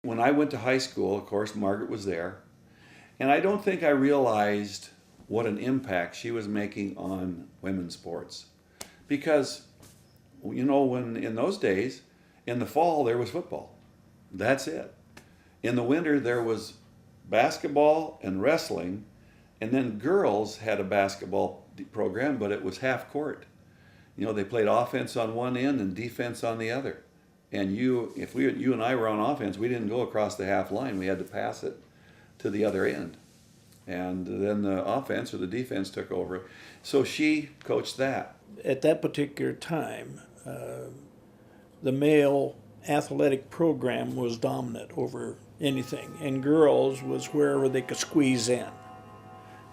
When I went to high school, of course, Margaret was there, and I don't think I realized what an impact she was making on women's sports. Because, when in those days, in the fall there was football. That's it. In the winter there was basketball and wrestling, and then girls had a basketball program, but it was half court. They played offense on one end and defense on the other. And you and I were on offense, we didn't go across the half line. We had to pass it to the other end. And then the offense or the defense took over. So she coached that. At that particular time, the male athletic program was dominant over anything, and girls was wherever they could squeeze in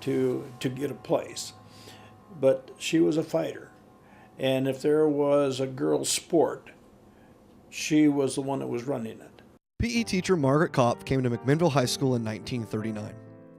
to get a place. But she was a fighter, and if there was a girls' sport, she was the one that was running it. PE teacher Margrett Kopf came to McMinnville High School in 1939.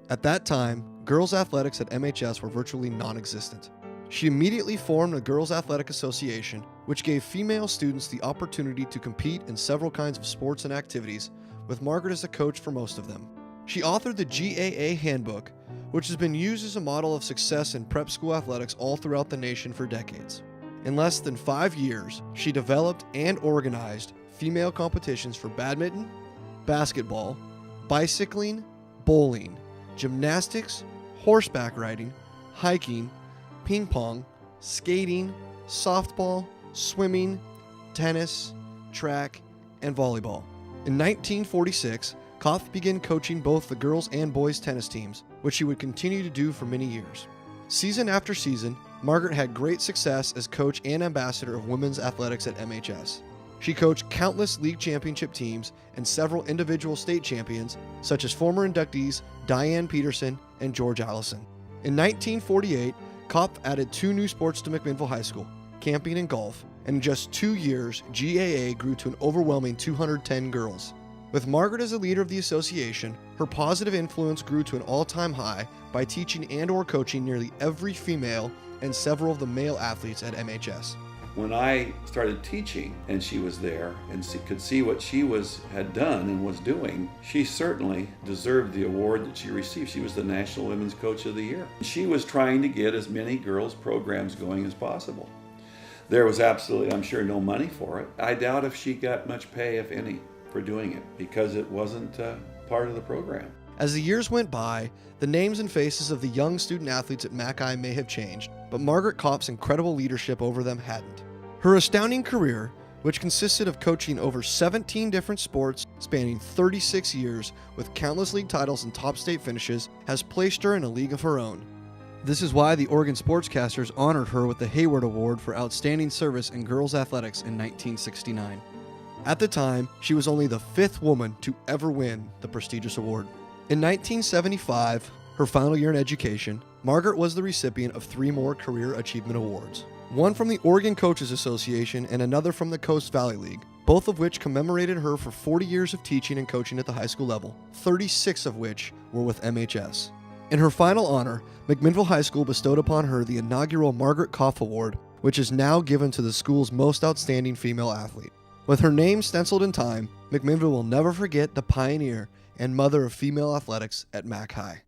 At that time, girls' athletics at MHS were virtually non-existent. She immediately formed a Girls Athletic Association, which gave female students the opportunity to compete in several kinds of sports and activities, with Margaret as the coach for most of them. She authored the GAA Handbook, which has been used as a model of success in prep school athletics all throughout the nation for decades. In less than 5 years, she developed and organized female competitions for badminton, basketball, bicycling, bowling, gymnastics, horseback riding, hiking, ping pong, skating, softball, swimming, tennis, track, and volleyball. In 1946, Kopf began coaching both the girls and boys tennis teams, which she would continue to do for many years. Season after season, Margaret had great success as coach and ambassador of women's athletics at MHS. She coached countless league championship teams and several individual state champions, such as former inductees Diane Peterson and George Allison. In 1948, Kopf added 2 new sports to McMinnville High School, camping and golf, and in just 2 years, GAA grew to an overwhelming 210 girls. With Margaret as the leader of the association, her positive influence grew to an all-time high by teaching and/or coaching nearly every female and several of the male athletes at MHS. When I started teaching and she was there and could see what she had done and was doing, she certainly deserved the award that she received. She was the National Women's Coach of the Year. She was trying to get as many girls' programs going as possible. There was absolutely, I'm sure, no money for it. I doubt if she got much pay, if any, for doing it, because it wasn't part of the program. As the years went by, the names and faces of the young student athletes at Mackay may have changed, but Margrett Kopf's incredible leadership over them hadn't. Her astounding career, which consisted of coaching over 17 different sports spanning 36 years with countless league titles and top state finishes, has placed her in a league of her own. This is why the Oregon Sportscasters honored her with the Hayward Award for Outstanding Service in Girls Athletics in 1969. At the time, she was only the 5th woman to ever win the prestigious award. In 1975, her final year in education, Margaret was the recipient of 3 more Career Achievement Awards. One from the Oregon Coaches Association and another from the Coast Valley League, both of which commemorated her for 40 years of teaching and coaching at the high school level, 36 of which were with MHS. In her final honor, McMinnville High School bestowed upon her the inaugural Margrett Kopf Award, which is now given to the school's most outstanding female athlete. With her name stenciled in time, McMinnville will never forget the pioneer and mother of female athletics at Mac High.